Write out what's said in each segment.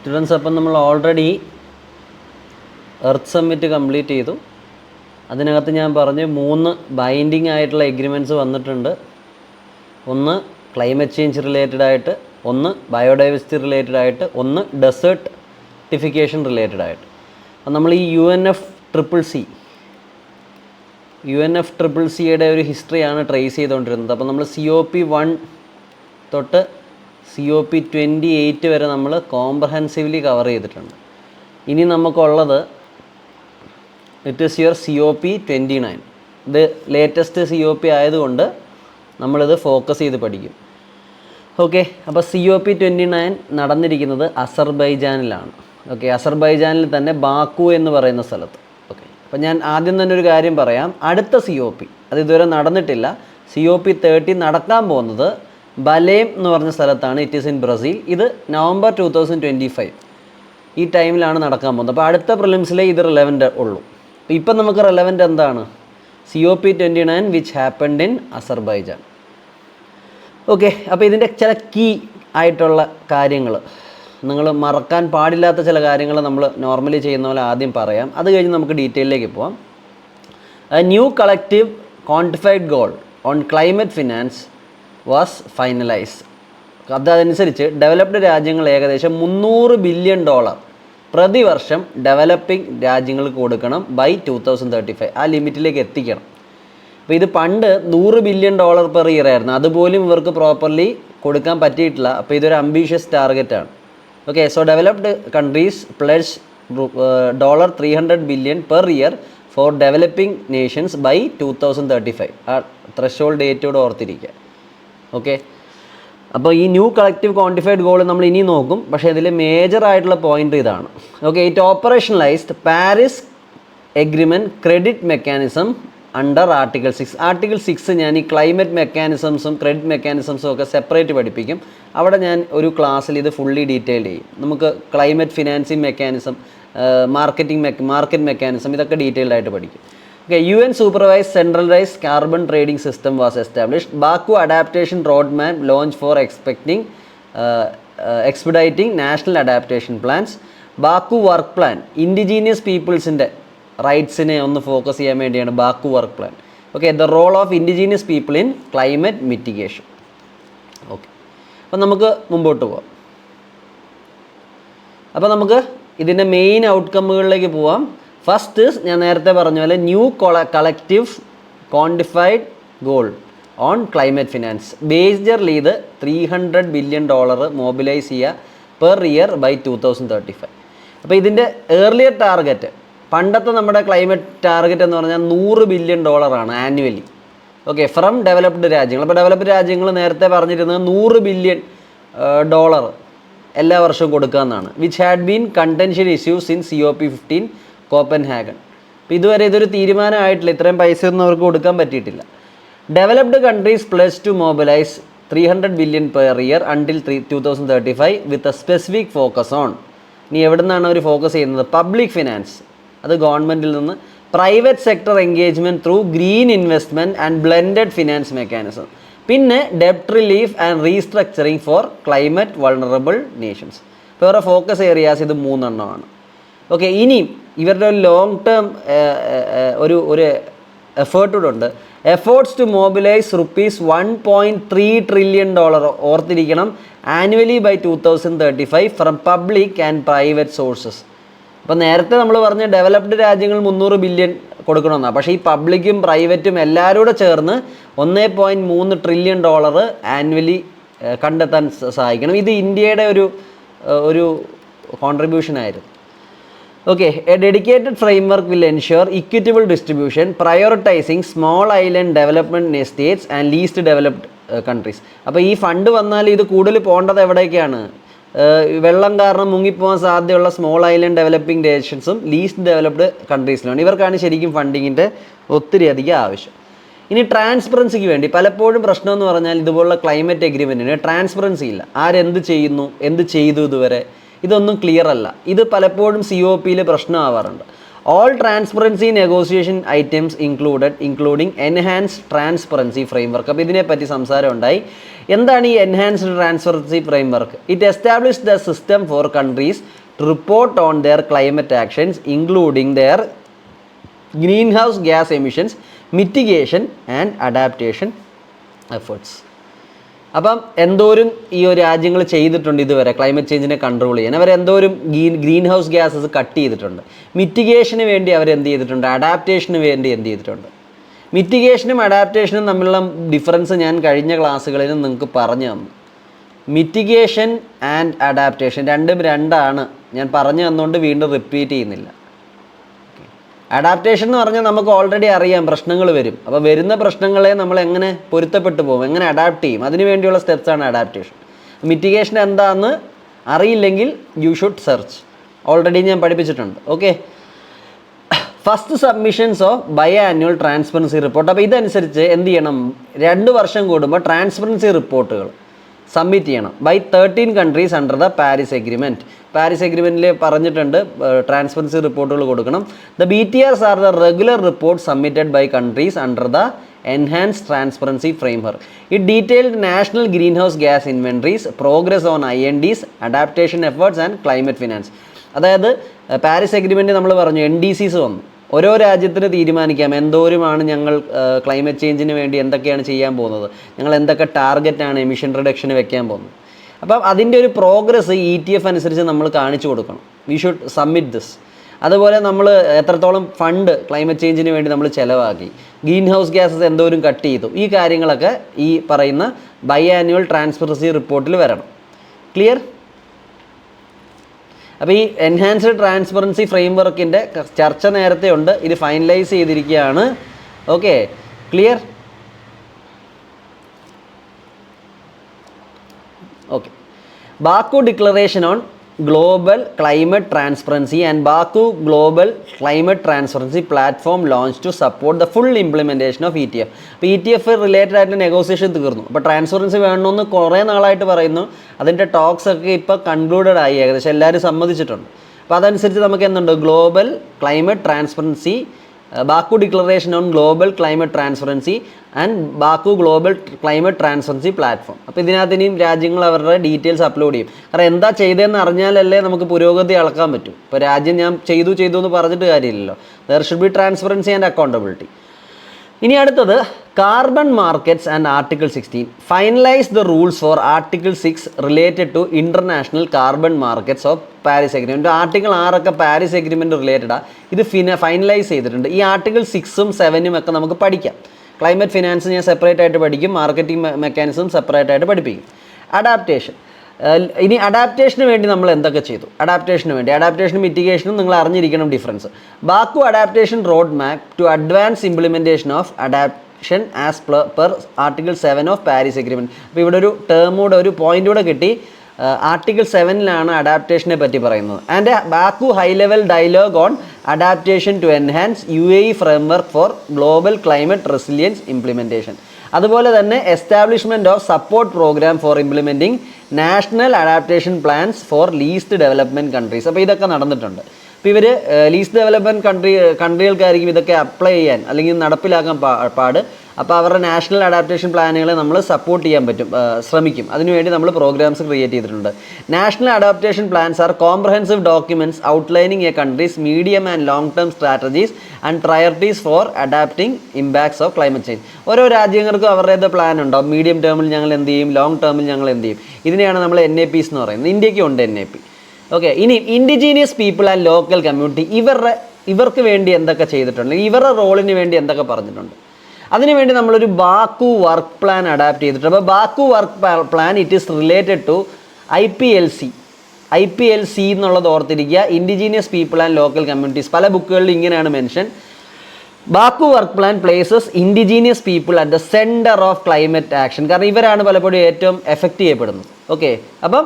Students, അപ്പം നമ്മൾ already earth summit complete ചെയ്തു. അതിനകത്ത് ഞാൻ പറഞ്ഞു 3 ബൈൻഡിങ് ആയിട്ടുള്ള എഗ്രിമെൻറ്റ്സ് വന്നിട്ടുണ്ട്. ഒന്ന് ക്ലൈമറ്റ് ചേഞ്ച് റിലേറ്റഡ് ആയിട്ട്, ഒന്ന് ബയോഡൈവേഴ്സിറ്റി റിലേറ്റഡ് ആയിട്ട്, ഒന്ന് ഡെസേർട്ടിഫിക്കേഷൻ റിലേറ്റഡ് ആയിട്ട്. അപ്പം നമ്മൾ ഈ UNFCCCയുടെ ഒരു ഹിസ്റ്ററിയാണ് ട്രേസ് ചെയ്തുകൊണ്ടിരുന്നത്. അപ്പോൾ നമ്മൾ COP1 തൊട്ട് COP28 വരെ നമ്മൾ കോംപ്രഹെൻസീവ്ലി കവർ ചെയ്തിട്ടുണ്ട്. ഇനി നമുക്കുള്ളത് ഇറ്റ് ഈസ് യുവർ COP29. ഇത് ലേറ്റസ്റ്റ് COP ആയതുകൊണ്ട് നമ്മളിത് ഫോക്കസ് ചെയ്ത് പഠിക്കും. ഓക്കെ, അപ്പോൾ COP29 നടന്നിരിക്കുന്നത് അസർബൈജാനിലാണ്. ഓക്കെ, അസർബൈജാനിൽ തന്നെ ബാക്കു എന്ന് പറയുന്ന സ്ഥലത്ത്. ഓക്കെ, അപ്പോൾ ഞാൻ ആദ്യം തന്നെ ഒരു കാര്യം പറയാം. അടുത്ത COP അത് ഇതുവരെ നടന്നിട്ടില്ല. COP30 നടക്കാൻ പോകുന്നത് ബലേം എന്ന് പറഞ്ഞ സ്ഥലത്താണ്. It is in Brazil. ഇത് നവംബർ 2025 ഈ ടൈമിലാണ് നടക്കാൻ പോകുന്നത്. അപ്പോൾ അടുത്ത പ്രിലിംസിലേ ഇത് റിലവൻ്റ് ഉള്ളൂ. ഇപ്പം നമുക്ക് റിലവൻ്റ് എന്താണ്? COP29 which happened in Azerbaijan. Okay, അപ്പോൾ ഇതിൻ്റെ ചില കീ ആയിട്ടുള്ള കാര്യങ്ങൾ, നിങ്ങൾ മറക്കാൻ പാടില്ലാത്ത ചില കാര്യങ്ങൾ നമ്മൾ നോർമലി ചെയ്യുന്ന പോലെ ആദ്യം പറയാം. അത് കഴിഞ്ഞ് നമുക്ക് ഡീറ്റെയിലേക്ക് പോവാം. New collective quantified goal on climate finance was finalised. അതനുസരിച്ച് ഡെവലപ്ഡ് രാജ്യങ്ങൾ ഏകദേശം $300 ബില്യൺ പ്രതിവർഷം ഡെവലപ്പിംഗ് രാജ്യങ്ങൾക്ക് കൊടുക്കണം ബൈ 2035. ആ ലിമിറ്റിലേക്ക് എത്തിക്കണം. അപ്പോൾ ഇത് പണ്ട് $100 ബില്യൺ പെർ ഇയർ ആയിരുന്നു. അതുപോലും ഇവർക്ക് പ്രോപ്പർലി കൊടുക്കാൻ പറ്റിയിട്ടില്ല. അപ്പോൾ ഇതൊരു അംബീഷ്യസ് ടാർഗറ്റാണ്. Okay, so developed countries pledge $300 billion per year for developing nations by 2035. ആ ത്രഷോൾഡ് ഡേറ്റോട് ഓർത്തിരിക്കുക. ഓക്കെ, അപ്പോൾ ഈ ന്യൂ കളക്റ്റീവ് ക്വാണ്ടിഫൈഡ് ഗോൾ നമ്മൾ ഇനി നോക്കും. പക്ഷേ ഇതിൽ മേജറായിട്ടുള്ള പോയിൻ്റ് ഇതാണ്. Okay, it operationalised Paris agreement credit mechanism under article 6. Article 6 ഞാൻ ഈ ക്ലൈമറ്റ് മെക്കാനിസംസും ക്രെഡിറ്റ് മെക്കാനിസംസും ഒക്കെ സെപ്പറേറ്റ് പഠിപ്പിക്കും. അവിടെ ഞാൻ ഒരു ക്ലാസ്സിൽ ഇത് ഫുള്ളി ഡീറ്റെയിൽഡ് ചെയ്യും. നമുക്ക് climate financing mechanism, market mechanism ഇതൊക്കെ ഡീറ്റെയിൽഡ് ആയിട്ട് പഠിക്കും. Okay, UN supervised centralized carbon trading system was established. Baku adaptation roadmap launched for expediting national adaptation plans. Baku work plan, indigenous peoples-inde rights-ine ഒന്ന് focus ചെയ്യാൻ വേണ്ടിയാണ് Baku work plan. Okay, the role of indigenous people in climate mitigation. Okay, അപ്പം നമുക്ക് മുമ്പോട്ട് പോവാം. അപ്പോൾ നമുക്ക് ഇതിൻ്റെ മെയിൻ ഔട്ട്കമ്മുകളിലേക്ക് പോവാം. ഫസ്റ്റ് ഞാൻ നേരത്തെ പറഞ്ഞ പോലെ new collective quantified goal on climate finance. Majorly ഇത് $300 ബില്യൺ മൊബിലൈസ് ചെയ്യുക പെർ ഇയർ ബൈ 2035. അപ്പോൾ ഇതിൻ്റെ ഏർലിയർ ടാർഗറ്റ്, പണ്ടത്തെ നമ്മുടെ ക്ലൈമറ്റ് ടാർഗറ്റ് എന്ന് പറഞ്ഞാൽ $100 ബില്യൺ ആണ് ആനുവലി. ഓക്കെ, ഫ്രം ഡെവലപ്ഡ് രാജ്യങ്ങൾ. അപ്പോൾ ഡെവലപ്ഡ് രാജ്യങ്ങൾ നേരത്തെ പറഞ്ഞിരുന്നത് $100 ബില്യൺ എല്ലാ വർഷവും കൊടുക്കുക എന്നാണ്. Which had been contentious issues in COP15 Copenhagen. അപ്പോൾ ഇതുവരെ ഇതൊരു തീരുമാനമായിട്ടില്ല. ഇത്രയും പൈസയൊന്നും അവർക്ക് കൊടുക്കാൻ പറ്റിയിട്ടില്ല. Developed countries plus to mobilise $300 billion per year until 2035 with a specific focus on. ഇനി എവിടെ നിന്നാണ് അവർ ഫോക്കസ് ചെയ്യുന്നത്? പബ്ലിക് ഫിനാൻസ്, അത് ഗവൺമെൻറ്റിൽ നിന്ന്. Private sector engagement through green investment and blended finance mechanism. പിന്നെ ഡെപ്റ്റ് relief and restructuring for climate vulnerable nations. ഇപ്പോൾ ഇവരുടെ ഫോക്കസ് ഏരിയാസ് ഇത് 3 എണ്ണമാണ്. ഓക്കെ, ഇനി ഇവരുടെ ഒരു ലോങ് ടേം ഒരു എഫേർട്ടൂടുണ്ട്. എഫേർട്സ് ടു മൊബിലൈസ് $1.3 ട്രില്യൺ ഓർത്തിരിക്കണം annually by 2035 from public and private sources. അപ്പോൾ നേരത്തെ നമ്മൾ പറഞ്ഞ ഡെവലപ്ഡ് രാജ്യങ്ങൾ $300 ബില്യൺ കൊടുക്കണമെന്നാണ്. പക്ഷേ ഈ പബ്ലിക്കും പ്രൈവറ്റും എല്ലാവരും കൂടെ ചേർന്ന് $1.3 ട്രില്യൺ ആനുവലി കണ്ടെത്താൻ സഹായിക്കണം. ഇത് ഇന്ത്യയുടെ ഒരു കോൺട്രിബ്യൂഷനായിരുന്നു. Okay, a dedicated framework will ensure equitable distribution, prioritizing small island development states and least developed countries. അപ്പോൾ ഈ ഫണ്ട് വന്നാൽ ഇത് കൂടുതൽ പോകേണ്ടത് എവിടേക്കാണ്? വെള്ളം കാരണം മുങ്ങിപ്പോകാൻ സാധ്യതയുള്ള സ്മോൾ ഐലൻഡ് ഡെവലപ്പിംഗ് നേഷൻസും ലീസ്റ്റ് ഡെവലപ്ഡ് കൺട്രീസിലാണ്. ഇവർക്കാണ് ശരിക്കും ഫണ്ടിങ്ങിൻ്റെ ഒത്തിരി അധികം ആവശ്യം. ഇനി ട്രാൻസ്പെറൻസിക്ക് വേണ്ടി പലപ്പോഴും പ്രശ്നം എന്ന് പറഞ്ഞാൽ ഇതുപോലുള്ള ക്ലൈമറ്റ് എഗ്രിമെൻറ്റിന് ട്രാൻസ്പെറൻസി ഇല്ല. ആരെന്ത് ചെയ്യുന്നു, എന്ത് ചെയ്തു, ഇതുവരെ ഇതൊന്നും ക്ലിയർ അല്ല. ഇത് പലപ്പോഴും COPയിൽ പ്രശ്നമാവാറുണ്ട്. All transparency negotiation items including enhanced transparency framework. അപ്പോൾ ഇതിനെപ്പറ്റി സംസാരം ഉണ്ടായി. എന്താണ് ഈ enhanced transparency framework? It establish the system for countries to report on their climate actions including their greenhouse gas emissions, mitigation and adaptation efforts. അപ്പം എന്തോരം ഈ രാജ്യങ്ങൾ ചെയ്തിട്ടുണ്ട് ഇതുവരെ ക്ലൈമറ്റ് ചേഞ്ചിനെ കൺട്രോൾ ചെയ്യാൻ? അവരെന്തോരം ഗ്രീൻ ഹൗസ് ഗ്യാസസ് കട്ട് ചെയ്തിട്ടുണ്ട്. മിറ്റിഗേഷന് വേണ്ടി അവരെന്ത് ചെയ്തിട്ടുണ്ട്? അഡാപ്റ്റേഷന് വേണ്ടി എന്ത് ചെയ്തിട്ടുണ്ട്? മിറ്റിഗേഷനും അഡാപ്റ്റേഷനും തമ്മിലുള്ള ഡിഫറൻസ് ഞാൻ കഴിഞ്ഞ ക്ലാസ്സുകളിൽ നിങ്ങൾക്ക് പറഞ്ഞു തന്നു. മിറ്റിഗേഷൻ ആൻഡ് അഡാപ്റ്റേഷൻ രണ്ടും രണ്ടാണ്. ഞാൻ പറഞ്ഞു തന്നുകൊണ്ട് വീണ്ടും റിപ്പീറ്റ് ചെയ്യുന്നില്ല. അഡാപ്റ്റേഷൻ എന്ന് പറഞ്ഞാൽ നമുക്ക് ഓൾറെഡി അറിയാം പ്രശ്നങ്ങൾ വരും. അപ്പോൾ വരുന്ന പ്രശ്നങ്ങളെ നമ്മൾ എങ്ങനെ പൊരുത്തപ്പെട്ടു പോകും, എങ്ങനെ അഡാപ്റ്റ് ചെയ്യും, അതിന് വേണ്ടിയുള്ള സ്റ്റെപ്സാണ് അഡാപ്റ്റേഷൻ. മിറ്റിഗേഷൻ എന്താണെന്ന് അറിയില്ലെങ്കിൽ യു ഷുഡ് സെർച്ച്. ഓൾറെഡി ഞാൻ പഠിപ്പിച്ചിട്ടുണ്ട്. Okay, first submissions of biannual transparency report. അപ്പോൾ ഇതനുസരിച്ച് എന്ത് ചെയ്യണം? 2 വർഷം കൂടുമ്പോൾ ട്രാൻസ്പെറൻസി റിപ്പോർട്ടുകൾ സബ്മിറ്റ് ചെയ്യണം by 13 countries under the Paris agreement. Paris എഗ്രിമെൻറ്റിൽ പറഞ്ഞിട്ടുണ്ട് ട്രാൻസ്പെറൻസി റിപ്പോർട്ടുകൾ കൊടുക്കണം. The BTRs are the regular report submitted by countries under the enhanced transparency framework. It detailed national greenhouse gas inventories, progress on INDs, adaptation efforts and climate finance. അതായത് Paris agreement നമ്മൾ പറഞ്ഞു NDCs വന്നു. ഓരോ രാജ്യത്തിന് തീരുമാനിക്കാം എന്തോരമാണ് ഞങ്ങൾ climate ചേഞ്ചിന് വേണ്ടി എന്തൊക്കെയാണ് ചെയ്യാൻ പോകുന്നത്, ഞങ്ങൾ എന്തൊക്കെ ടാർഗറ്റാണ് എമിഷൻ റിഡക്ഷന് വെക്കാൻ പോകുന്നത്. അപ്പം അതിൻ്റെ ഒരു പ്രോഗ്രസ് ETF അനുസരിച്ച് നമ്മൾ കാണിച്ചു കൊടുക്കണം. We should submit this. അതുപോലെ നമ്മൾ എത്രത്തോളം ഫണ്ട് ക്ലൈമറ്റ് ചേഞ്ചിന് വേണ്ടി നമ്മൾ ചിലവാക്കി, ഗ്രീൻ ഹൗസ് ഗ്യാസസ് എന്തോരം കട്ട് ചെയ്തു, ഈ കാര്യങ്ങളൊക്കെ ഈ പറയുന്ന ബൈആനുവൽ ട്രാൻസ്പെറൻസി റിപ്പോർട്ടിൽ വരണം. ക്ലിയർ? അപ്പോൾ ഈ എൻഹാൻസ്ഡ് ട്രാൻസ്പെറൻസി ഫ്രെയിംവർക്കിൻ്റെ ചർച്ച നേരത്തെ ഉണ്ട്. ഇത് ഫൈനലൈസ് ചെയ്തിരിക്കുകയാണ്. Okay, clear? Okay, Baku declaration on global climate transparency and Baku global climate transparency platform launch to support the full implementation of ETF. അപ്പോൾ ETF റിലേറ്റഡ് ആയിട്ട് നെഗോസിയേഷൻ തീർന്നു. അപ്പോൾ ട്രാൻസ്പെറൻസി വേണമെന്ന് കുറേ നാളായിട്ട് പറയുന്നു. അതിൻ്റെ ടോക്സ് ഒക്കെ ഇപ്പോൾ കൺക്ലൂഡഡ് ആയി, ഏകദേശം എല്ലാവരും സമ്മതിച്ചിട്ടുണ്ട്. അപ്പോൾ അതനുസരിച്ച് നമുക്ക് എന്തുണ്ട്? Global climate transparency, Baku declaration on global climate transparency and Baku global climate transparency platform. അപ്പോൾ ഇതിനകത്ത് ഇനിയും രാജ്യങ്ങൾ അവരുടെ ഡീറ്റെയിൽസ് അപ്ലോഡ് ചെയ്യും. കാരണം എന്താ ചെയ്തതെന്ന് അറിഞ്ഞാലല്ലേ നമുക്ക് പുരോഗതി അളക്കാൻ പറ്റും. ഇപ്പോൾ രാജ്യം ഞാൻ ചെയ്തു എന്ന് പറഞ്ഞിട്ട് കാര്യമില്ലല്ലോ. There should be transparency and accountability. ഇനി അടുത്തത് carbon markets and article 16. Finalise the rules for article 6 related to international carbon markets of Paris agreement. Article 6 Paris agreement റിലേറ്റഡാണ്. ഇത് ഫൈനലൈസ് ചെയ്തിട്ടുണ്ട്. ഈ ആർട്ടിക്കിൾ 6ഉം 7ഉം ഒക്കെ നമുക്ക് പഠിക്കാം. ക്ലൈമറ്റ് ഫിനാൻസ് ഞാൻ സെപ്പറേറ്റ് ആയിട്ട് പഠിക്കും, മാർക്കറ്റിംഗ് മെക്കാനിസം സെപ്പറേറ്റ് ആയിട്ട് പഠിപ്പിക്കും. അഡാപ്റ്റേഷൻ. ഇനി അഡാപ്റ്റേഷന് വേണ്ടി നമ്മൾ എന്തൊക്കെ ചെയ്തു? അഡാപ്റ്റേഷനും മിറ്റിഗേഷനും നിങ്ങൾ അറിഞ്ഞിരിക്കണം difference. Baku adaptation road map to advance implementation of adaptation as per article 7 of Paris agreement. അപ്പോൾ ഇവിടെ ഒരു ടേമൂടെ ഒരു പോയിൻ്റ് കൂടെ കിട്ടി. ആർട്ടിക്കിൾ 7ലാണ് അഡാപ്റ്റേഷനെ പറ്റി പറയുന്നത്. And Baku high level dialogue on adaptation to enhance UAE framework for global climate resilience implementation. അതുപോലെ തന്നെ establishment of support program for implementing national adaptation plans for least development countries. അപ്പോൾ ഇതൊക്കെ നടന്നിട്ടുണ്ട്. അപ്പോൾ ഇവർ ലീസ്റ്റ് ഡെവലപ്മെൻറ്റ് കൺട്രികൾക്കായിരിക്കും ഇതൊക്കെ apply ചെയ്യാൻ അല്ലെങ്കിൽ നടപ്പിലാക്കാൻ പാട്. അപ്പോൾ അവരുടെ നാഷണൽ അഡാപ്റ്റേഷൻ പ്ലാനുകളെ നമ്മൾ സപ്പോർട്ട് ചെയ്യാൻ ശ്രമിക്കും. അതിനുവേണ്ടി നമ്മൾ പ്രോഗ്രാംസ് ക്രിയേറ്റ് ചെയ്തിട്ടുണ്ട്. National adaptation plans are comprehensive documents outlining a countries medium and long term strategies and priorities for adapting impacts of climate change. ഓരോ രാജ്യങ്ങൾക്കും അവരുടേത് പ്ലാൻ ഉണ്ടാവും. മീഡിയം ടേമിൽ ഞങ്ങൾ എന്ത് ചെയ്യും, ലോങ് ടേമിൽ ഞങ്ങൾ എന്ത് ചെയ്യും. ഇതിനെയാണ് നമ്മൾ NAPs എന്ന് പറയുന്നത്. ഇന്ത്യക്കും ഉണ്ട് NAP. ഓക്കെ, ഇനി indigenous people and local community, ഇവർക്ക് വേണ്ടി എന്തൊക്കെ ചെയ്തിട്ടുണ്ട്, ഇവരുടെ റോളിന് വേണ്ടി എന്തൊക്കെ പറഞ്ഞിട്ടുണ്ട്. അതിനുവേണ്ടി നമ്മളൊരു ബാക്കു വർക്ക് പ്ലാൻ അഡാപ്റ്റ് ചെയ്തിട്ടുണ്ട്. അപ്പോൾ Baku work plan it is related to IPLC എന്നുള്ളത് ഓർത്തിരിക്കുക. Indigenous people and local communities. പല ബുക്കുകളിൽ ഇങ്ങനെയാണ് mention. Baku work plan places indigenous people at the centre of climate action. കാരണം ഇവരാണ് പലപ്പോഴും ഏറ്റവും എഫക്റ്റ് ചെയ്യപ്പെടുന്നത്. ഓക്കെ, അപ്പം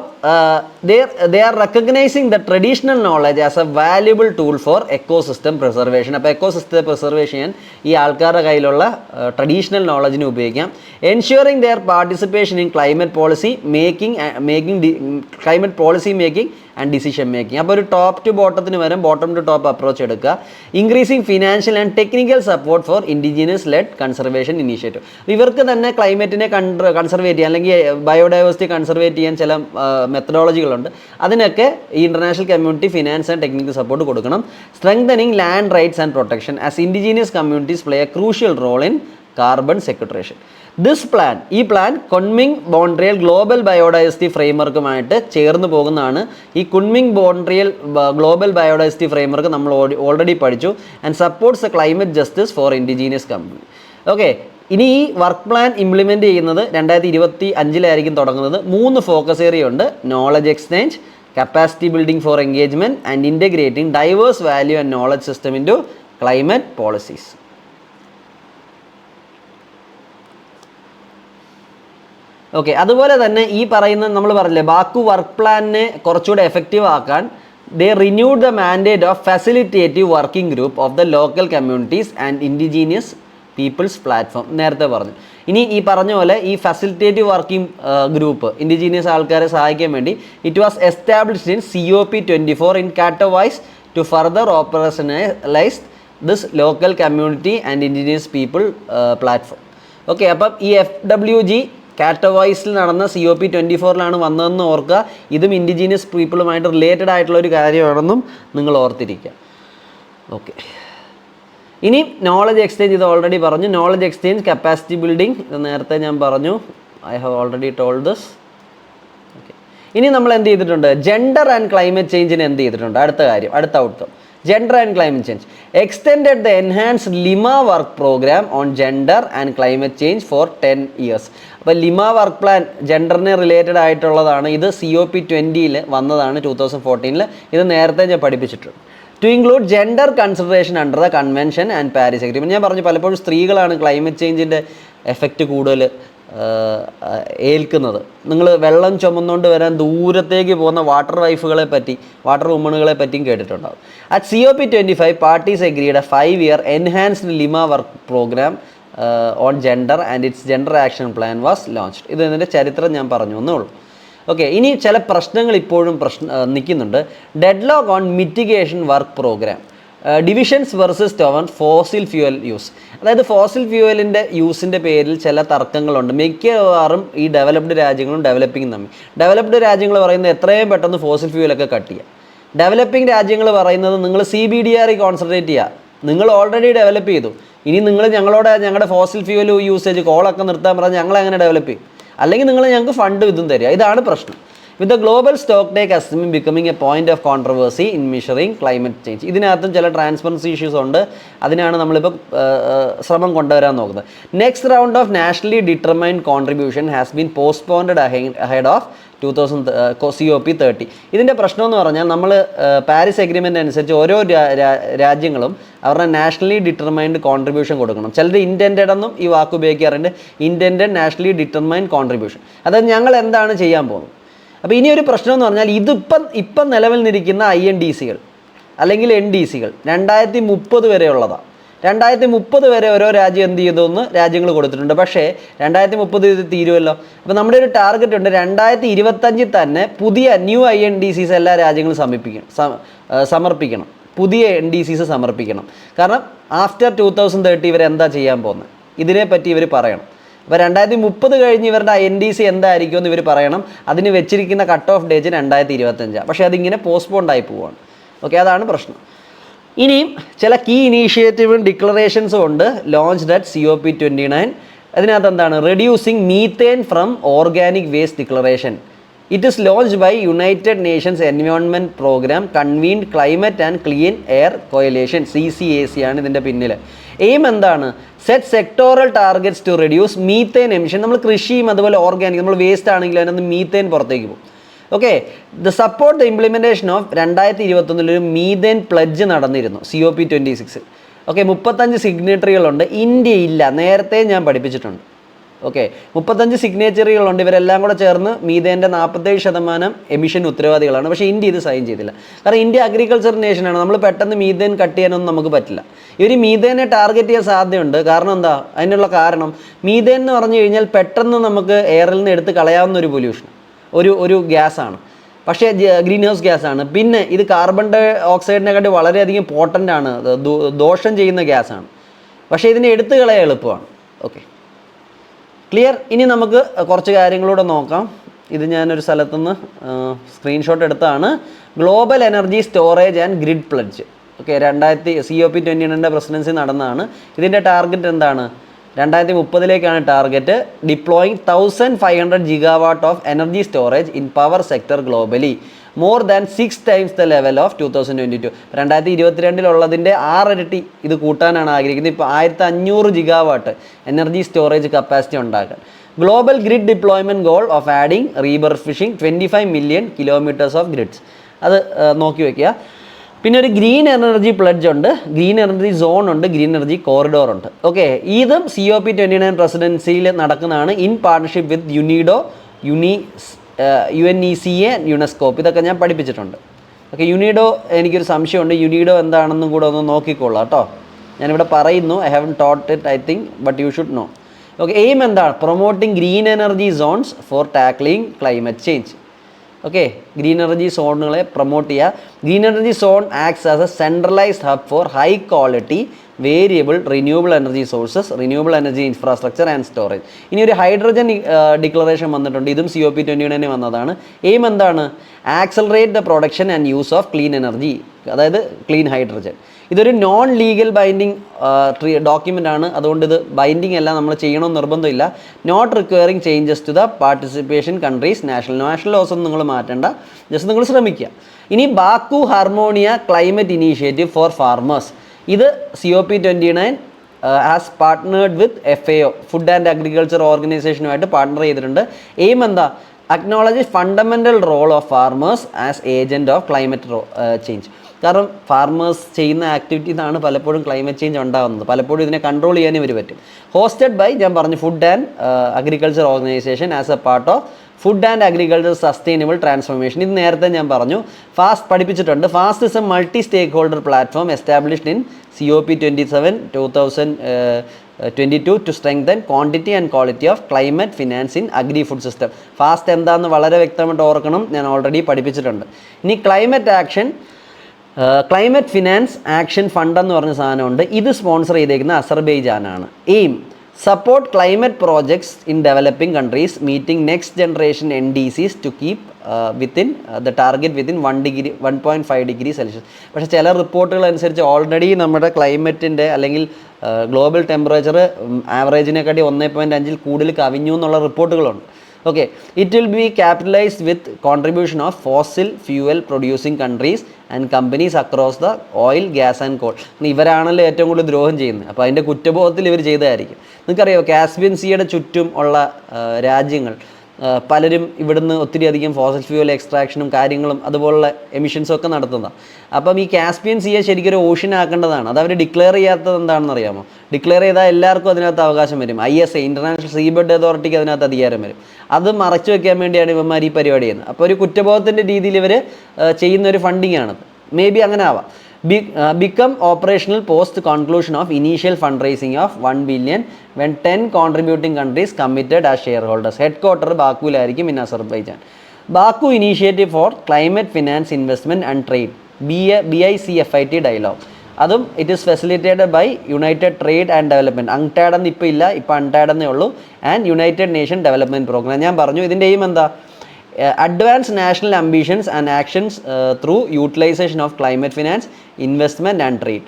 they are recognizing the traditional knowledge as a valuable tool for ecosystem preservation. അപ്പോൾ എക്കോസിസ്റ്റത്തെ പ്രിസർവേഷൻ ചെയ്യാൻ ഈ ആൾക്കാരുടെ കയ്യിലുള്ള ട്രഡീഷണൽ നോളജിനെ ഉപയോഗിക്കാം. ensuring their participation in climate policy making and decision making. അപ്പോൾ ഒരു ടോപ്പ് ടു ബോട്ടത്തിന് വരും, ബോട്ടം ടു ടോപ്പ് അപ്രോച്ച് എടുക്കുക. Increasing financial and technical support for indigenous led conservation initiative. ഇവർക്ക് തന്നെ ക്ലൈമറ്റിനെ കൺസർവേറ്റ് ചെയ്യാൻ അല്ലെങ്കിൽ ബയോഡൈവേഴ്സിറ്റി കൺസർവേറ്റ് ചെയ്യാൻ ചില മെത്തഡോളജികളുണ്ട്. അതിനൊക്കെ ഈ international community finance and technical support കൊടുക്കണം. Strengthening land rights and protection as indigenous communities play a crucial role in carbon sequestration. ഈ plan Kunming Montreal global biodiversity ഫ്രെയിംവർക്കുമായിട്ട് ചേർന്ന് പോകുന്നതാണ്. ഈ Kunming Montreal global biodiversity framework നമ്മൾ already പഠിച്ചു. And supports a climate justice for indigenous community. Okay, ഇനി ഈ work plan implement ചെയ്യുന്നത് 2025 തുടങ്ങുന്നത്. 3 ഫോക്കസ് ഏരിയ ഉണ്ട്: knowledge exchange, capacity building four engagement and integrating diverse value and knowledge system into climate policies. Okay, അതുപോലെ തന്നെ ഈ പറയുന്ന നമ്മൾ പറഞ്ഞില്ലേ ബാക്കു വർക്ക് പ്ലാനിനെ കുറച്ചുകൂടെ എഫക്റ്റീവ് ആക്കാൻ they renewed the mandate of facilitative working group of the local communities and indigenous peoples platform. നേരത്തെ പറഞ്ഞു. ഇനി ഈ പറഞ്ഞ പോലെ ഈ ഫെസിലിറ്റേറ്റീവ് വർക്കിംഗ് ഗ്രൂപ്പ് ഇൻഡിജീനിയസ് ആൾക്കാരെ സഹായിക്കാൻ വേണ്ടി it was established in COP24 in Katowice to further operationalise this local community and indigenous people platform. Okay, അപ്പം ഈ FWG കാറ്റോവൈസിൽ നടന്ന COP24 വന്നതെന്ന് ഓർക്കുക. ഇതും ഇൻഡിജീനിയസ് പീപ്പിളുമായിട്ട് റിലേറ്റഡ് ആയിട്ടുള്ള ഒരു കാര്യമാണെന്നും നിങ്ങൾ ഓർത്തിരിക്കുക. ഓക്കെ, ഇനി നോളജ് എക്സ്ചേഞ്ച് ഇത് ഓൾറെഡി പറഞ്ഞു. നോളജ് എക്സ്ചേഞ്ച്, കപ്പാസിറ്റി ബിൽഡിംഗ് ഇത് നേരത്തെ ഞാൻ പറഞ്ഞു. I have already told this. Okay, ഇനി നമ്മൾ എന്ത് ചെയ്തിട്ടുണ്ട്? ജെൻഡർ ആൻഡ് ക്ലൈമറ്റ് ചേഞ്ചിന് എന്ത് ചെയ്തിട്ടുണ്ട്? അടുത്ത outcome gender and climate change. Extended the enhanced Lima work programme on gender and climate change for 10 years. അപ്പോൾ ലിമ വർക്ക് പ്ലാൻ ജെൻഡറിനെ റിലേറ്റഡ് ആയിട്ടുള്ളതാണ്. ഇത് COP20 വന്നതാണ്, 2014. ഇത് നേരത്തെ ഞാൻ പഠിപ്പിച്ചിട്ടുണ്ട്. To include gender consideration under the convention and Paris agreement. ഞാൻ പറഞ്ഞു പലപ്പോഴും സ്ത്രീകളാണ് ക്ലൈമറ്റ് ചേഞ്ചിൻ്റെ എഫക്റ്റ് കൂടുതൽ ഏൽക്കുന്നത്. നിങ്ങൾ വെള്ളം ചുമന്നുകൊണ്ട് വരാൻ ദൂരത്തേക്ക് പോകുന്ന വാട്ടർ വുമണുകളെ പറ്റിയും കേട്ടിട്ടുണ്ടാകും. At COP25 parties agreed a 5-year enhanced Lima work programme on gender and its gender action plan was launched. ഇതിൻ്റെ ചരിത്രം ഞാൻ പറഞ്ഞു എന്നേ ഉള്ളൂ. ഓക്കെ, ഇനി ചില പ്രശ്നങ്ങൾ ഇപ്പോഴും നിൽക്കുന്നുണ്ട്. Deadlock on mitigation work program, divisions versus ton fossil fuel use. അതായത് ഫോസിൽ ഫ്യൂവലിൻ്റെ യൂസിൻ്റെ പേരിൽ ചില തർക്കങ്ങളുണ്ട്. മിക്കവാറും ഈ ഡെവലപ്ഡ് രാജ്യങ്ങളും ഡെവലപ്പിംഗ് തമ്മിൽ. ഡെവലപ്ഡ് രാജ്യങ്ങൾ പറയുന്നത് എത്രയും പെട്ടെന്ന് ഫോസിൽ ഫ്യൂവലൊക്കെ കട്ട് ചെയ്യുക. ഡെവലപ്പിംഗ് രാജ്യങ്ങൾ പറയുന്നത് നിങ്ങൾ CBDR കോൺസെൻട്രേറ്റ് ചെയ്യുക. നിങ്ങൾ ഓൾറെഡി ഡെവലപ്പ് ചെയ്തു, ഇനി നിങ്ങൾ ഞങ്ങളുടെ ഫോസിൽ ഫ്യൂവൽ യൂസേജ് കോളൊക്കെ നിർത്താൻ പറഞ്ഞാൽ ഞങ്ങൾ എങ്ങനെ ഡെവലപ്പ് ചെയ്യും? അല്ലെങ്കിൽ നിങ്ങൾ ഞങ്ങൾക്ക് ഫണ്ട് ഇതും തരിക. ഇതാണ് പ്രശ്നം. With the global stocktake assuming becoming a point of controversy in measuring climate change. ഇതിനകത്തും ചില ട്രാൻസ്പെറൻസി ഇഷ്യൂസ് ഉണ്ട്. അതിനാണ് നമ്മളിപ്പോൾ ശ്രമം കൊണ്ടുവരാൻ നോക്കുന്നത്. Next round of nationally determined contribution has been postponed ahead of COP30. ഇതിൻ്റെ പ്രശ്നം എന്ന് പറഞ്ഞാൽ നമ്മൾ പാരീസ് അഗ്രിമെൻ്റ് അനുസരിച്ച് ഓരോ രാജ്യങ്ങളും അവരുടെ നാഷണലി ഡിറ്റർമൈൻഡ് കോൺട്രിബ്യൂഷൻ കൊടുക്കണം. ചിലർ ഇൻറ്റൻറ്റഡ് എന്നും ഈ വാക്ക് ഉപയോഗിക്കാറുണ്ട്. ഇൻറ്റൻറ്റഡ് നാഷണലി ഡിറ്റർമൈൻഡ് കോൺട്രിബ്യൂഷൻ, അതായത് ഞങ്ങൾ എന്താണ് ചെയ്യാൻ പോകുന്നത്. അപ്പോൾ ഇനി ഒരു പ്രശ്നം എന്ന് പറഞ്ഞാൽ ഇപ്പം നിലവിൽ നിൽക്കുന്ന INDCകൾ അല്ലെങ്കിൽ NDCകൾ 2030 വരെയുള്ളതാണ്. 2030 വരെ ഓരോ രാജ്യം എന്ത് ചെയ്തോന്ന് രാജ്യങ്ങൾ കൊടുത്തിട്ടുണ്ട്. പക്ഷേ 2030 ഇത് തീരുമല്ലോ. അപ്പോൾ നമ്മുടെ ഒരു ടാർഗറ്റ് ഉണ്ട്, 2025 തന്നെ പുതിയ ന്യൂ INDCs എല്ലാ രാജ്യങ്ങളും സമർപ്പിക്കണം. പുതിയ NDCs സമർപ്പിക്കണം. കാരണം ആഫ്റ്റർ 2030 ഇവർ എന്താ ചെയ്യാൻ പോകുന്നത് ഇതിനെപ്പറ്റി ഇവർ പറയണം. അപ്പോൾ 2030 കഴിഞ്ഞ് ഇവരുടെ NDC എന്തായിരിക്കും എന്ന് ഇവർ പറയണം. അതിന് വെച്ചിരിക്കുന്ന കട്ട് ഓഫ് ഡേറ്റ് 2025. പക്ഷേ അതിങ്ങനെ പോസ്റ്റ്പോണ്ടായി പോവുകയാണ്. ഓക്കെ, അതാണ് പ്രശ്നം. ഇനിയും ചില കീ ഇനീഷ്യേറ്റീവും ഡിക്ലറേഷൻസും ഉണ്ട് ലോഞ്ച്ഡ് അറ്റ് COP29. അതിനകത്ത് എന്താണ്? Reducing methane from organic waste declaration. It is launched by United Nations environment program convened climate and clean air coalition CCAC ആണ് ഇതിൻ്റെ പിന്നിൽ. എയിം എന്താണ്? Set sectoral targets to reduce methane emission. നമ്മൾ കൃഷിയും അതുപോലെ organic നമ്മൾ വേസ്റ്റ് ആണെങ്കിൽ അതിനകത്ത് മീത്തേൻ പുറത്തേക്ക് പോകും. Okay, the support the implementation of 2021 ഒരു മീതേൻ പ്ലഡ്ജ് നടന്നിരുന്നു COP26. ഓക്കെ, 35 സിഗ്നേറ്ററികളുണ്ട്. ഇന്ത്യ ഇല്ല, നേരത്തെ ഞാൻ പഠിപ്പിച്ചിട്ടുണ്ട്. ഓക്കെ, 35 സിഗ്നേച്ചറുകളുണ്ട്. ഇവരെല്ലാം കൂടെ ചേർന്ന് മീഥേൻ്റെ 47% എമിഷൻ ഉത്തരവാദികളാണ്. പക്ഷേ ഇന്ത്യ ഇത് സൈൻ ചെയ്തില്ല. കാരണം ഇന്ത്യ അഗ്രികൾച്ചർ നേഷനാണ്. നമ്മൾ പെട്ടെന്ന് മീഥേൻ കട്ട് ചെയ്യാനൊന്നും നമുക്ക് പറ്റില്ല. ഇവർ മീഥേനെ ടാർഗറ്റ് ചെയ്യാൻ സാധ്യതയുണ്ട്. കാരണം എന്താ? അതിനുള്ള കാരണം മീഥേൻ എന്ന് പറഞ്ഞു കഴിഞ്ഞാൽ പെട്ടെന്ന് നമുക്ക് എയറിൽ നിന്ന് എടുത്ത് കളയാവുന്ന ഒരു പൊല്യൂഷൻ, ഒരു ഗ്യാസാണ്. പക്ഷേ ഗ്രീൻ ഹൗസ് ഗ്യാസാണ്. പിന്നെ ഇത് കാർബൺ ഡൈ ഓക്സൈഡിനെക്കാട്ടി വളരെയധികം പോട്ടൻ്റാണ്, ദോഷം ചെയ്യുന്ന ഗ്യാസാണ്. പക്ഷേ ഇതിനെ എടുത്തു കളയാൻ എളുപ്പമാണ്. Okay, clear. ഇനി നമുക്ക് കുറച്ച് കാര്യങ്ങളൂടെ നോക്കാം. ഇത് ഞാനൊരു സ്ഥലത്തുനിന്ന് സ്ക്രീൻഷോട്ട് എടുത്താണ്. Global energy storage and grid pledge. Okay, COP29 presidency നടന്നതാണ്. ഇതിൻ്റെ ടാർഗറ്റ് എന്താണ്? 2030 target. Deploying 1500 gigawatt of energy storage in power sector globally, more than 6 times the level of 2022. 2022 6 ഇരട്ടി ഇത് കൂട്ടാനാണ് ആഗ്രഹിക്കുന്നത്. ഇപ്പോൾ 1500 ഗിഗാവാട്ട് എനർജി സ്റ്റോറേജ് കപ്പാസിറ്റി ഉണ്ടാക്കാൻ. Global grid deployment goal of adding refurbishing 25 million kilometres of grids. അത് നോക്കി വയ്ക്കുക. പിന്നെ ഒരു ഗ്രീൻ എനർജി പ്ലഡ്ജ് ഉണ്ട്, ഗ്രീൻ എനർജി സോൺ ഉണ്ട്, ഗ്രീൻ എനർജി കോറിഡോർ ഉണ്ട്. ഓക്കെ, ഇതും COP29 പ്രസിഡൻസിയിൽ നടക്കുന്നതാണ് ഇൻ പാർട്ണർഷിപ്പ് വിത്ത് UNECA, യുനെസ്കോപ്പ്. ഇതൊക്കെ ഞാൻ പഠിപ്പിച്ചിട്ടുണ്ട്. ഓക്കെ, യുനീഡോ എനിക്കൊരു സംശയമുണ്ട്. യുനീഡോ എന്താണെന്നും കൂടെ ഒന്ന് നോക്കിക്കൊള്ളാം കേട്ടോ. ഞാനിവിടെ പറയുന്നു, I have taught it I think, but you should know. Okay, aim എന്താണ്? Promoting green energy zones for tackling climate change. Okay, green energy സോണുകളെ പ്രൊമോട്ട് ചെയ്യുക. Green energy zone acts as a centralised hub for high quality variable renewable energy sources, renewable energy infrastructure and storage. ഇനി ഒരു hydrogen declaration വന്നിട്ടുണ്ട്. ഇതും COP29 വന്നതാണ്. Aim എന്താണ്? Accelerate the production and use of clean energy, അതായത് clean hydrogen. ഇതൊരു non legal binding document ആണ്. അതുകൊണ്ട് ഇത് ബൈൻഡിങ് അല്ല, നമ്മൾ ചെയ്യണമെന്ന് നിർബന്ധമില്ല. Not requiring changes to the participation countries national laws ഒന്നും നിങ്ങൾ മാറ്റേണ്ട, ജസ്റ്റ് നിങ്ങൾ ശ്രമിക്കുക. ഇനി Baku Harmoniya climate initiative for farmers. ഇത് COP29 has partnered with FAO, food and agriculture ഓർഗനൈസേഷനുമായിട്ട് പാർട്ട്ണർ ചെയ്തിട്ടുണ്ട്. എയിം എന്താ? Acknowledge fundamental role of farmers as agent of climate change. കാരണം ഫാർമേഴ്സ് ചെയ്യുന്ന ആക്ടിവിറ്റീസാണ് പലപ്പോഴും ക്ലൈമറ്റ് ചേഞ്ച് ഉണ്ടാകുന്നത്. പലപ്പോഴും ഇതിനെ കൺട്രോൾ ചെയ്യാനും ഇവർ പറ്റും. ഹോസ്റ്റഡ് ബൈ, ഞാൻ പറഞ്ഞു, food and agriculture organisation as a part of food and agriculture sustainable transformation. ഇത് നേരത്തെ ഞാൻ പറഞ്ഞു, ഫാസ്റ്റ് പഠിപ്പിച്ചിട്ടുണ്ട്. Fast is a multi stakeholder platform established in COP27 2022 to strengthen quantity and quality of climate finance in agri food system. Fast എന്താണെന്ന് വളരെ വ്യക്തമായിട്ട് ഓർക്കണം, ഞാൻ ഓൾറെഡി പഠിപ്പിച്ചിട്ടുണ്ട്. ഇനി ക്ലൈമറ്റ് ഫിനാൻസ് ആക്ഷൻ ഫണ്ട് എന്ന് പറഞ്ഞ സാധനമുണ്ട്. ഇത് സ്പോൺസർ ചെയ്തേക്കുന്ന അസർബൈജാനാണ്. Aim support climate projects in developing countries meeting next generation NDCs to keep within the target within 1.5 degree Celsius. പക്ഷേ ചില റിപ്പോർട്ടുകൾ അനുസരിച്ച് ഓൾറെഡി നമ്മുടെ ക്ലൈമറ്റിൻ്റെ അല്ലെങ്കിൽ ഗ്ലോബൽ ടെമ്പറേച്ചർ ആവറേജിനെക്കാട്ടി 1.5 കൂടുതൽ കവിഞ്ഞു എന്നുള്ള റിപ്പോർട്ടുകളുണ്ട്. Okay, it will be capitalised with contribution of fossil fuel producing countries and companies across the oil, gas and coal. ഇവരാണല്ലോ ഏറ്റവും കൂടുതൽ ദ്രോഹം ചെയ്യുന്നത്. അപ്പോൾ അതിൻ്റെ കുറ്റബോധത്തിൽ ഇവർ ചെയ്തതായിരിക്കും. നിങ്ങൾക്കറിയാമോ, കാസ്പിയൻ സീയുടെ ചുറ്റും ഉള്ള രാജ്യങ്ങൾ പലരും ഇവിടുന്ന് ഒത്തിരി അധികം ഫോസൽ ഫ്യൂവൽ എക്സ്ട്രാക്ഷനും കാര്യങ്ങളും അതുപോലുള്ള എമിഷൻസും ഒക്കെ നടത്തുന്നതാണ്. അപ്പം ഈ കാസ്പിയൻ സീയെ ശരിക്കും ഒരു ഓഷൻ ആക്കേണ്ടതാണ്. അത് അവർ ഡിക്ലെയർ ചെയ്യാത്തത് എന്താണെന്ന് അറിയാമോ? ഡിക്ലെയർ ചെയ്താൽ എല്ലാവർക്കും അതിനകത്ത് അവകാശം വരും. ISA, ഇൻ്റർനാഷണൽ സീബെഡ് അതോറിറ്റിക്ക് അതിനകത്ത് അധികാരം വരും. അത് മറച്ചു വെക്കാൻ വേണ്ടിയാണ് ഇവന്മാർ ഈ പരിപാടി ചെയ്യുന്നത്. അപ്പോൾ ഒരു കുറ്റബോധത്തിൻ്റെ രീതിയിൽ ഇവർ ചെയ്യുന്നൊരു ഫണ്ടിങ് ആണത്. മേ ബി അങ്ങനെ ആവാം. become operational post conclusion of initial fundraising of 1 billion when 10 contributing countries committed as shareholders. Headquarter ബാക്കുവിലായിരിക്കും in Azerbaijan. Baku Initiative for Climate Finance Investment and Trade, BICFIT dialogue. അതും it is facilitated by united trade and development. UNCTAD എന്ന് ഇപ്പോൾ ഇല്ല, ഇപ്പോൾ UNCTAD എന്നേ ഉള്ളൂ. And united nation development programme. ഞാൻ പറഞ്ഞു ഇതിൻ്റെ എയിം എന്താ? advance national ambitions and actions through utilization of climate finance, investment and trade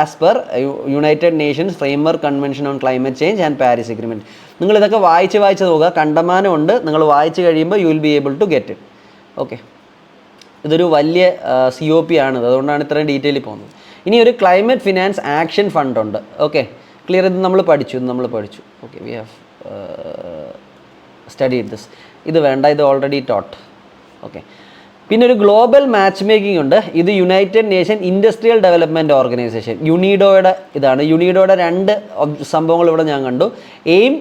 as per United Nations Framework Convention on Climate Change and Paris Agreement. നിങ്ങൾ ഇതൊക്കെ വായിച്ച് നോക്കുക, കണ്ടമാനമുണ്ട്. നിങ്ങൾ വായിച്ച് കഴിയുമ്പോൾ you will be able to get it. Okay, ഇതൊരു വലിയ COP ആണിത്, അതുകൊണ്ടാണ് ഇത്രയും ഡീറ്റെയിലിൽ പോകുന്നത്. ഇനി ഒരു ക്ലൈമറ്റ് ഫിനാൻസ് ആക്ഷൻ ഫണ്ട് ഉണ്ട്. Okay, clear? ഇത് നമ്മൾ പഠിച്ചു. Okay, we have studied this. ഇത് വേണ്ട, ഇത് ഓൾറെഡി ടോട്ട്. ഓക്കെ, പിന്നെ ഒരു ഗ്ലോബൽ മാച്ച് മേക്കിംഗ് ഉണ്ട്. ഇത് united nation industrial development organisation, യുണീഡോയുടെ ഇതാണ്. യുണീഡോയുടെ 2 സംഭവങ്ങൾ ഇവിടെ ഞാൻ കണ്ടു. Aim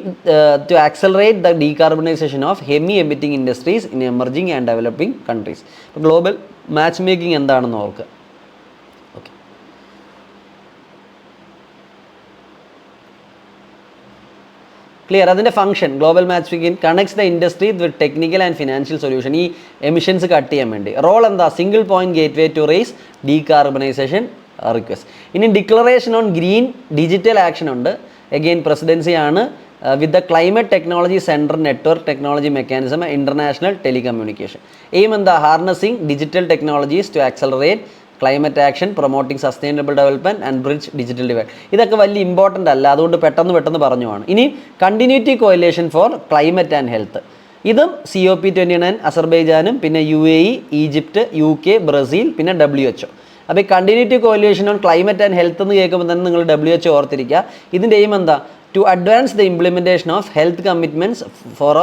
to accelerate the decarbonisation of heavy emitting industries in emerging and developing countries. അപ്പോൾ ഗ്ലോബൽ മാച്ച് മേക്കിംഗ് എന്താണെന്ന് ഓർക്കുക. Okay, clear. അതിൻ്റെ function global match making connects the industry with technical and financial solution. ഈ emissions cut ചെയ്യാൻ വേണ്ടി. Role എന്താ? Single point gateway to race decarbonisation request. ഇനി declaration on green digital action ഉണ്ട്. Again പ്രസിഡൻസിയാണ് with the climate technology centre network technology mechanism international telecommunication. Aim എന്താ? Harnessing digital technologies to accelerate climate action, promoting sustainable development and bridge digital divide. ഇതൊക്കെ വലിയ important അല്ല, അതുകൊണ്ട് പെട്ടെന്ന് പറഞ്ഞുമാണ്. ഇനി continuity coalition for climate and health. ഇതും COP29 അസർബൈജാനും പിന്നെ UAE, ഈജിപ്റ്റ്, UK, ബ്രസീൽ, പിന്നെ WHO. അപ്പോൾ ഈ continuity coalition on climate and health എന്ന് കേൾക്കുമ്പോൾ തന്നെ നിങ്ങൾ WHO ഓർത്തിരിക്കുക. ഇതിൻ്റെ എയിം എന്താ? To advance the implementation of health commitments for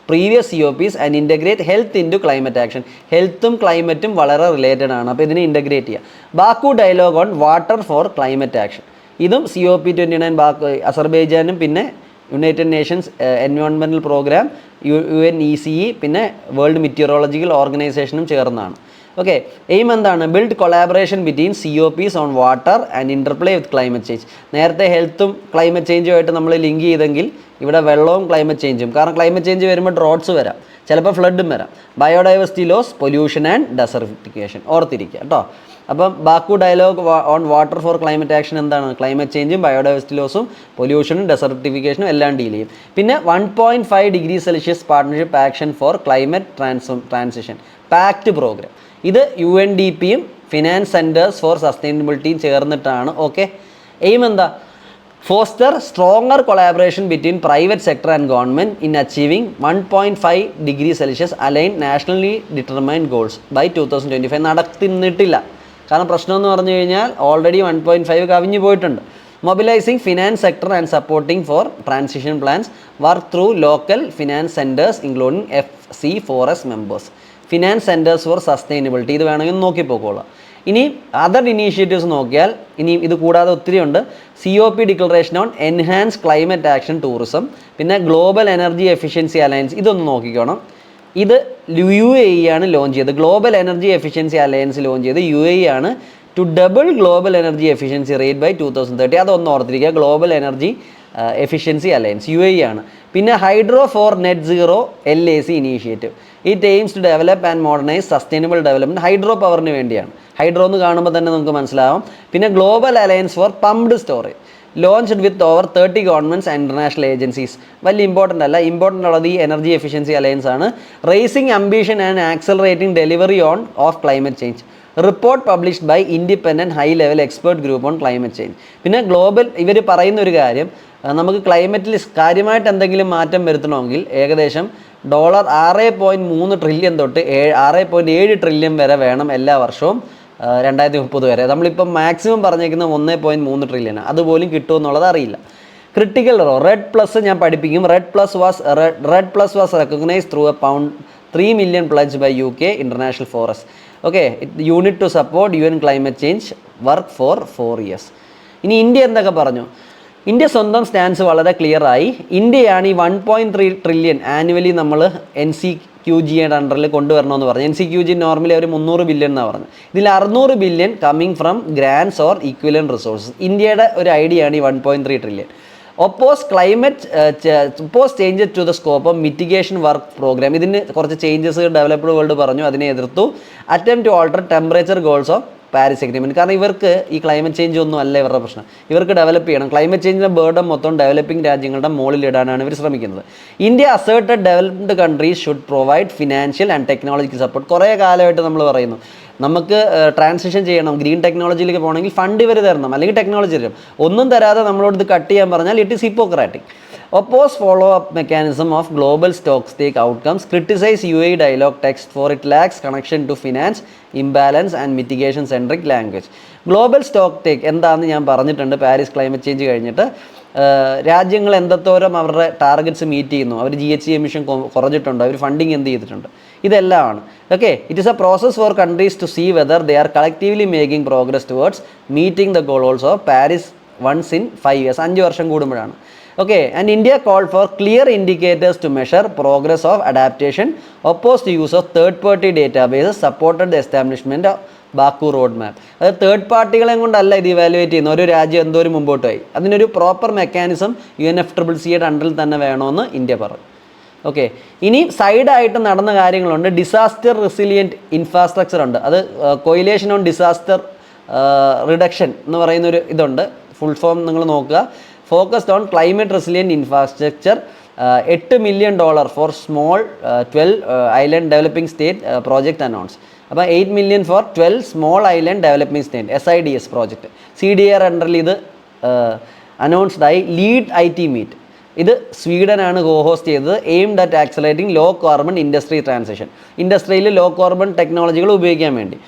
previous COPs and integrate health into climate action. ഹെൽത്തും ക്ലൈമറ്റും വളരെ റിലേറ്റഡ് ആണ്, അപ്പോൾ ഇതിനെ ഇൻ്റഗ്രേറ്റ് ചെയ്യുക. Baku dialogue on water for climate action. ഇതും COP29 അസർബൈജാനും പിന്നെ united nations environmental programme, UNECE, പിന്നെ വേൾഡ് മെറ്റീരിയോളജിക്കൽ ഓർഗനൈസേഷനും ചേർന്നാണ്. ഓക്കെ, എയിം എന്താണ്? Build collaboration between COPs on water and interplay with climate change. നേരത്തെ ഹെൽത്തും ക്ലൈമറ്റ് ചേഞ്ചുമായിട്ട് നമ്മൾ ലിങ്ക് ചെയ്തെങ്കിൽ ഇവിടെ വെള്ളവും ക്ലൈമറ്റ് ചേഞ്ചും. കാരണം ക്ലൈമറ്റ് ചേഞ്ച് വരുമ്പോൾ ഡ്രോട്ട്സ് വരാം, ചിലപ്പോൾ ഫ്ലഡും വരാം. Biodiversity loss, pollution and desertification ഓർത്തിരിക്കുക കേട്ടോ. അപ്പം Baku dialogue on water for climate action എന്താണ്? ക്ലൈമറ്റ് ചേഞ്ചും ബയോഡൈവേഴ്സിറ്റി ലോസും പൊല്യൂഷനും ഡെസർട്ടിഫിക്കേഷനും എല്ലാം ഡീൽ ചെയ്യും. പിന്നെ 1.5 degree Celsius partnership action for climate transition pact program. ഇത് UNDPയും ഫിനാൻസ് സെൻറ്റേഴ്സ് ഫോർ സസ്റ്റൈനബിലിറ്റിയും ചേർന്നിട്ടാണ്. ഓക്കെ, എയിം എന്താ? Foster stronger collaboration between private sector and government in achieving 1.5 degree Celsius align nationally determined goals by 2025. നടത്തിന്നിട്ടില്ല. കാരണം പ്രശ്നം എന്ന് പറഞ്ഞു കഴിഞ്ഞാൽ ഓൾറെഡി 1.5 കവിഞ്ഞു പോയിട്ടുണ്ട്. Mobilising finance sector and supporting for transition plans work through local finance centres including FC4S members. Finance centres for sustainability. ഇത് വേണമെങ്കിൽ നോക്കിപ്പോക്കോളാം. ഇനി അതർ ഇനീഷ്യേറ്റീവ്സ് നോക്കിയാൽ ഇനി ഇത് കൂടാതെ ഒത്തിരി ഉണ്ട്. COP declaration on enhance climate action tourism, പിന്നെ ഗ്ലോബൽ എനർജി എഫിഷ്യൻസി അലയൻസ്. ഇതൊന്ന് നോക്കിക്കോണം. ഇത് UAE ആണ് ലോഞ്ച് ചെയ്തത്. Global energy efficiency alliance launch ചെയ്ത് UAE ആണ്. To double global energy efficiency rate by 2030. അതൊന്ന് ഓർത്തിരിക്കുക. Global energy efficiency alliance UAE ആണ്. പിന്നെ hydro for net zero LAC initiative. It aims to develop and modernise sustainable development. Hydro പവറിന് വേണ്ടിയാണ്. Hydro എന്ന് കാണുമ്പോൾ തന്നെ നമുക്ക് മനസ്സിലാവും. പിന്നെ global alliance for pumped storage launched with over 30 governments and international agencies. വലിയ ഇമ്പോർട്ടൻ്റ് അല്ല. ഇമ്പോർട്ടൻ്റ് ഉള്ളത് ഈ എനർജി എഫിഷ്യൻസി അലയൻസ് ആണ്. Raising ambition and accelerating delivery of climate change. Report published by independent high level expert group on climate change. പിന്നെ global ഇവർ പറയുന്ന ഒരു കാര്യം, നമുക്ക് ക്ലൈമറ്റിൽ കാര്യമായിട്ട് എന്തെങ്കിലും മാറ്റം വരുത്തണമെങ്കിൽ ഏകദേശം $6.3 ട്രില്യൺ തൊട്ട് 6.7 ട്രില്യൺ വരെ വേണം എല്ലാ വർഷവും 2030 വരെ. നമ്മളിപ്പം മാക്സിമം പറഞ്ഞേക്കുന്നത് 1.3 ട്രില്യനാണ്. അതുപോലും കിട്ടുമെന്നുള്ളത് അറിയില്ല. ക്രിട്ടിക്കൽ റെഡ് പ്ലസ് ഞാൻ പഠിപ്പിക്കും. Red plus was recognised through £3 million pledge by UK International Forest. Okay, unit two support UN climate change work for 4 years. ഇനി ഇന്ത്യ എന്തൊക്കെ പറഞ്ഞു? ഇന്ത്യ സ്വന്തം സ്റ്റാൻസ് വളരെ ക്ലിയറായി. ഇന്ത്യയാണ് ഈ 1.3 ട്രില്യൺ ആനുവലി നമ്മൾ NCQGയുടെ അണ്ടറിൽ കൊണ്ടുവരണമെന്ന് പറഞ്ഞു. NCQG നോർമലി അവർ 300 ബില്യൺ എന്നാണ് പറഞ്ഞത്. ഇതിൽ 600 billion coming from grants or equivalent resources. ഇന്ത്യയുടെ ഒരു ഐഡിയ ആണ് ഈ 1.3 trillion. Oppose changes to the scope of mitigation work program. ഇതിന് കുറച്ച് ചേഞ്ചസ് ഡെവലപ്ഡ് വേൾഡ് പറഞ്ഞു, അതിനെ എതിർത്തു. Attempt to alter temperature goals of Paris agreement. കാരണം ഇവർക്ക് ഈ ക്ലൈമറ്റ് ചേഞ്ച് ഒന്നും അല്ല ഇവരുടെ പ്രശ്നം. ഇവർക്ക് ഡെവലപ്പ് ചെയ്യണം. ക്ലൈമറ്റ് ചേഞ്ചിൻ്റെ ബേർഡൻ മൊത്തം ഡെവലപ്പിംഗ് രാജ്യങ്ങളുടെ മുകളിലിടാനാണ് ഇവർ ശ്രമിക്കുന്നത്. India asserted developed countries should provide financial and technological support. കുറേ കാലമായിട്ട് നമ്മൾ പറയുന്നു നമുക്ക് ട്രാൻസിഷൻ ചെയ്യണം, ഗ്രീൻ ടെക്നോളജിയിലേക്ക് പോകണമെങ്കിൽ ഫണ്ട് ഇവർ തരണം, അല്ലെങ്കിൽ ടെക്നോളജി തരും. ഒന്നും തരാതെ നമ്മളോട് ഇത് കട്ട് ചെയ്യാൻ പറഞ്ഞാൽ it is Hippocratic. Oppose follow-up mechanism of global stock stake outcomes. Criticize UAE dialogue text for it lacks connection to finance, imbalance and mitigation centric language. Global stock take എന്താണെന്ന് ഞാൻ പറഞ്ഞിട്ടുണ്ട്. പാരീസ് ക്ലൈമറ്റ് ചേഞ്ച് കഴിഞ്ഞിട്ട് രാജ്യങ്ങൾ എന്തോരം അവരുടെ targets meet ചെയ്യുന്നു, അവർ GHG emission കുറഞ്ഞിട്ടുണ്ട്, അവർ funding എന്ത് ചെയ്തിട്ടുണ്ട്, ഇതെല്ലാമാണ്. Okay, it is a process for countries to see whether they are collectively making progress towards meeting the goals of Paris once in 5 years, 5 വർഷം കൂടുമ്പോഴാണ്. Okay, and India call for clear indicators to measure progress of adaptation, oppose to use of third party databases, supported the establishment Baku road map. അത് third പാർട്ടികളെ കൊണ്ടല്ല ഇത് evaluate ചെയ്യുന്നത്. ഒരു രാജ്യം എന്തോരം മുമ്പോട്ട് പോയി, അതിനൊരു പ്രോപ്പർ മെക്കാനിസം UNFCCCയുടെ അണ്ടറിൽ തന്നെ വേണമെന്ന് ഇന്ത്യ പറഞ്ഞു. ഓക്കെ, ഇനി സൈഡായിട്ട് നടന്ന കാര്യങ്ങളുണ്ട്. ഡിസാസ്റ്റർ റെസിലിയൻറ്റ് ഇൻഫ്രാസ്ട്രക്ചർ ഉണ്ട്. അത് കൊയിലേഷൻ ഓൺ ഡിസാസ്റ്റർ റിഡക്ഷൻ എന്ന് പറയുന്നൊരു ഇതുണ്ട്. ഫുൾ ഫോം നിങ്ങൾ നോക്കുക. Focused on climate resilient infrastructure, $8 million for small 12 island developing state project announce. അപ്പോൾ 8 million for 12 small island developing state SIDS project. CDR അണ്ടറിൽ ഇത് അനൗൺസ്ഡായി. ലീഡ് IT മീറ്റ്, ഇത് സ്വീഡനാണ് ഹോസ്റ്റ് ചെയ്തത്. Aimed at accelerating low carbon industry transition, ഇൻഡസ്ട്രിയിൽ low carbon ടെക്നോളജികൾ ഉപയോഗിക്കാൻ വേണ്ടി.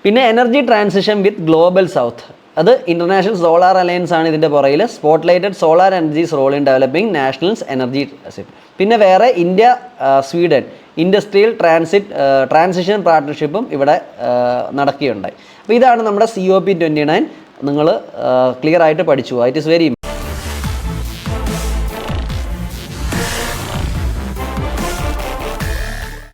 പിന്നെ energy transition with global south, അത് ഇൻ്റർനാഷണൽ സോളാർ അലയൻസ് ആണ് ഇതിൻ്റെ പുറകിൽ. Spotlighted solar energies role in developing nationals energy. പിന്നെ വേറെ ഇന്ത്യ സ്വീഡൻ ഇൻഡസ്ട്രിയൽ ട്രാൻസിഷൻ പാർട്ട്ണർഷിപ്പും ഇവിടെ നടക്കുകയുണ്ടായി. അപ്പോൾ ഇതാണ് നമ്മുടെ COP29. നിങ്ങൾ ക്ലിയർ ആയിട്ട് പഠിച്ചു. It is very